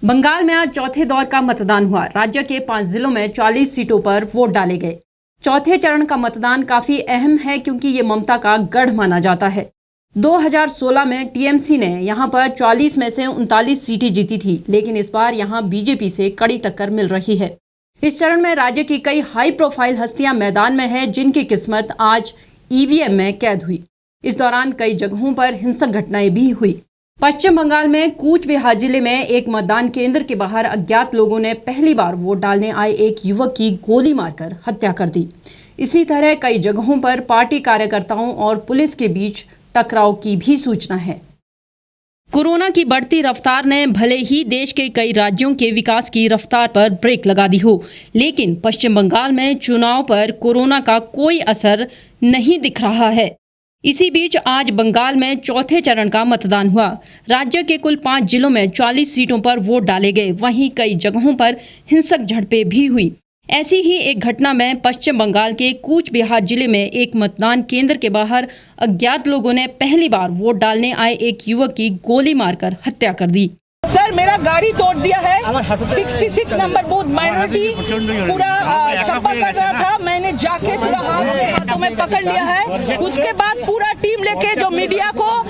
बंगाल में आज चौथे दौर का मतदान हुआ। राज्य के 5 जिलों में 40 सीटों पर वोट डाले गए। चौथे चरण का मतदान काफी अहम है क्योंकि ये ममता का गढ़ माना जाता है। 2016 में टीएमसी ने यहां पर 40 में से 39 सीटें जीती थी, लेकिन इस बार यहां बीजेपी से कड़ी टक्कर मिल रही है। इस चरण में राज्य की कई हाई प्रोफाइल हस्तियां मैदान में हैं, जिनकी किस्मत आज ईवीएम में कैद हुई। इस दौरान कई जगहों पर हिंसक घटनाएं भी हुई। पश्चिम बंगाल में कूच बिहार जिले में एक मतदान केंद्र के बाहर अज्ञात लोगों ने पहली बार वोट डालने आए एक युवक की गोली मारकर हत्या कर दी। इसी तरह कई जगहों पर पार्टी कार्यकर्ताओं और पुलिस के बीच टकराव की भी सूचना है। कोरोना की बढ़ती रफ्तार ने भले ही देश के कई राज्यों के विकास की रफ्तार पर ब्रेक लगा दी हो, लेकिन पश्चिम बंगाल में चुनाव पर कोरोना का कोई असर नहीं दिख रहा है। इसी बीच आज बंगाल में चौथे चरण का मतदान हुआ। राज्य के कुल 5 जिलों में 40 सीटों पर वोट डाले गए। वहीं कई जगहों पर हिंसक झड़पें भी हुई। ऐसी ही एक घटना में पश्चिम बंगाल के कूच बिहार जिले में एक मतदान केंद्र के बाहर अज्ञात लोगों ने पहली बार वोट डालने आए एक युवक की गोली मारकर हत्या कर दी। सर, मेरा गाड़ी तोड़ दिया है। 66 नंबर बूथ माइनॉरिटी पूरा छापा कर रहा था। मैंने जाके पूरा हाथों में पकड़ लिया है। उसके बाद पूरा टीम लेके जो मीडिया को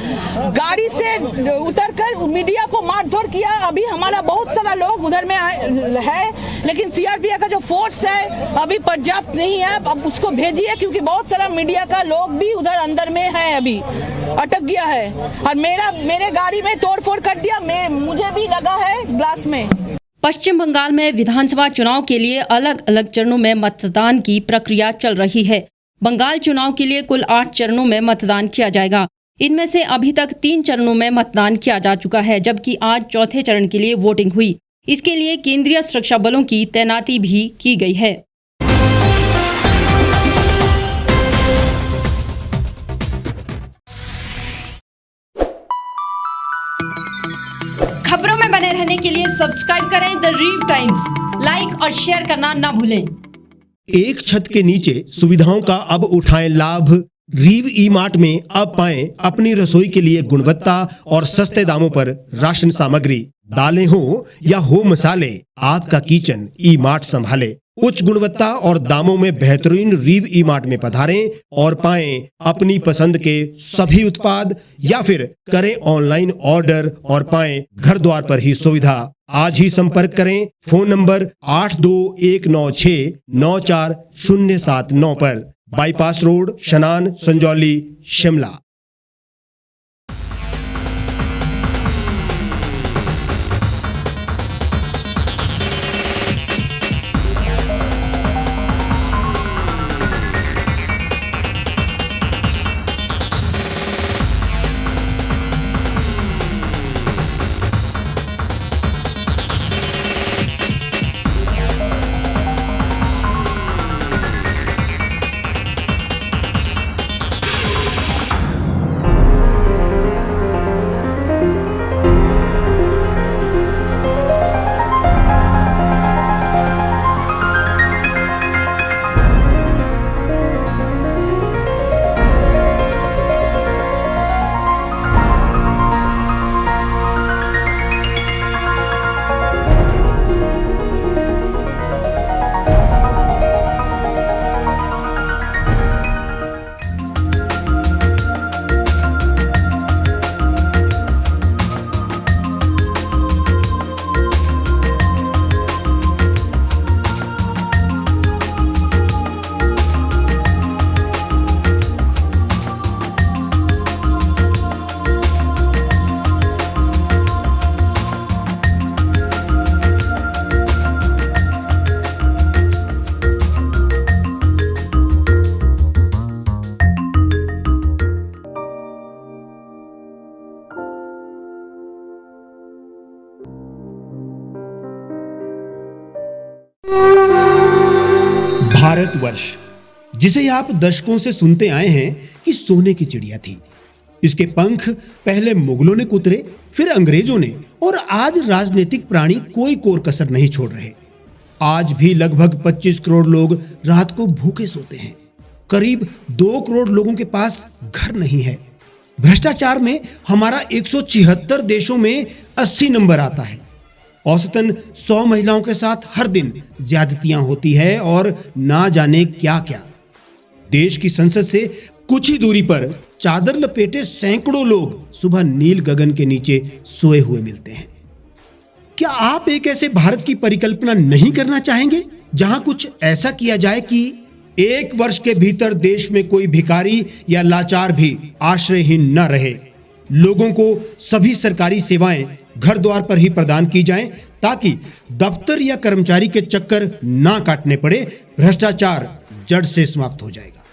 गाड़ी से उतरकर मीडिया को मारधोड़ किया। अभी हमारा बहुत सारा लोग उधर में है, लेकिन सीआरपीएफ का जो फोर्स है अभी पर्याप्त नहीं है। अब उसको भेजिए, क्योंकि बहुत सारा मीडिया का लोग भी उधर अंदर में है, अभी अटक गया है। और मेरे गाड़ी में तोड़फोड़ कर दिया। मुझे भी लगा है ग्लास में। पश्चिम बंगाल में विधानसभा चुनाव के लिए अलग अलग चरणों में मतदान की प्रक्रिया चल रही है। बंगाल चुनाव के लिए कुल 8 चरणों में मतदान किया जाएगा। इनमें से अभी तक 3 चरणों में मतदान किया जा चुका है, जबकि आज चौथे चरण के लिए वोटिंग हुई। इसके लिए केंद्रीय सुरक्षा बलों की तैनाती भी की गई है। खबरों में बने रहने के लिए सब्सक्राइब करें द रीव टाइम्स। लाइक और शेयर करना ना भूलें। एक छत के नीचे सुविधाओं का अब उठाएं लाभ। रीव ई मार्ट में अब पाएं अपनी रसोई के लिए गुणवत्ता और सस्ते दामों पर राशन सामग्री। दालें हो या हो मसाले, आपका किचन ई मार्ट संभाले। उच्च गुणवत्ता और दामों में बेहतरीन रीव ई मार्ट में पधारें और पाएं अपनी पसंद के सभी उत्पाद, या फिर करें ऑनलाइन ऑर्डर और पाएं घर द्वार पर ही सुविधा। आज ही संपर्क करें फोन नंबर 8219694079 पर। बाईपास रोड, शनान, संजौली, शिमला। भारतवर्ष, जिसे आप दशकों से सुनते आए हैं कि सोने की चिड़िया थी। इसके पंख पहले मुगलों ने कुतरे, फिर अंग्रेजों ने, और आज राजनीतिक प्राणी कोई कोर कसर नहीं छोड़ रहे। आज भी लगभग 25 करोड़ लोग रात को भूखे सोते हैं। करीब 2 करोड़ लोगों के पास घर नहीं है। भ्रष्टाचार में हमारा 176 देशों में 80 नंबर आता है। औसतन 100 महिलाओं के साथ हर दिन ज्यादतियां होती है और ना जाने क्या क्या। देश की संसद से कुछ ही दूरी पर चादर लपेटे सैकड़ों लोग सुबह नील गगन के नीचे सोए हुए मिलते हैं। क्या आप एक ऐसे भारत की परिकल्पना नहीं करना चाहेंगे जहां कुछ ऐसा किया जाए कि 1 वर्ष के भीतर देश में कोई भिखारी या लाचार भी आश्रयहीन न रहे, लोगों को सभी सरकारी सेवाएं घर द्वार पर ही प्रदान की जाएं ताकि दफ्तर या कर्मचारी के चक्कर ना काटने पड़े, भ्रष्टाचार जड़ से समाप्त हो जाएगा।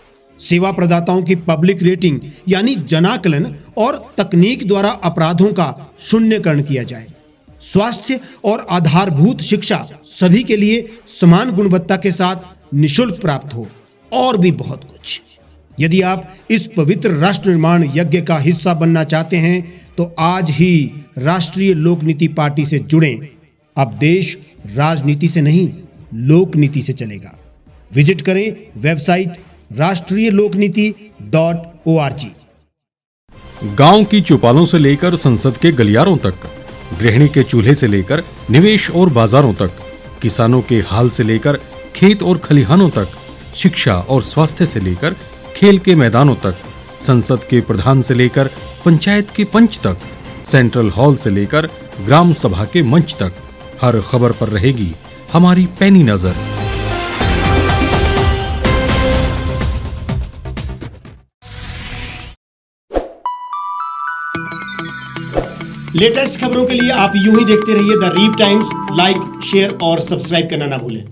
सेवा प्रदाताओं की पब्लिक रेटिंग यानी जनाकलन और तकनीक द्वारा अपराधों का शून्यकरण किया जाए। स्वास्थ्य और आधारभूत शिक्षा सभी के लिए समान गुणवत्ता के साथ निशुल्क प्राप्त हो और भी बहुत कुछ। यदि आप इस पवित्र राष्ट्र निर्माण यज्ञ का हिस्सा बनना चाहते हैं तो आज ही राष्ट्रीय लोक नीति पार्टी से जुड़ें। अब देश राजनीति से नहीं, लोक नीति से चलेगा। विजिट करें वेबसाइट rashtriyalokniti.org। गांव की चौपालों से लेकर संसद के गलियारों तक, गृहिणी के चूल्हे से लेकर निवेश और बाजारों तक, किसानों के हाल से लेकर खेत और खलिहानों तक, शिक्षा और स्वास्थ्य से लेकर खेल के मैदानों तक, संसद के प्रधान से लेकर पंचायत के पंच तक, सेंट्रल हॉल से लेकर ग्राम सभा के मंच तक, हर खबर पर रहेगी हमारी पैनी नजर। लेटेस्ट खबरों के लिए आप यूं ही देखते रहिए the Reap Times. Like, share और सब्सक्राइब करना ना भूलें।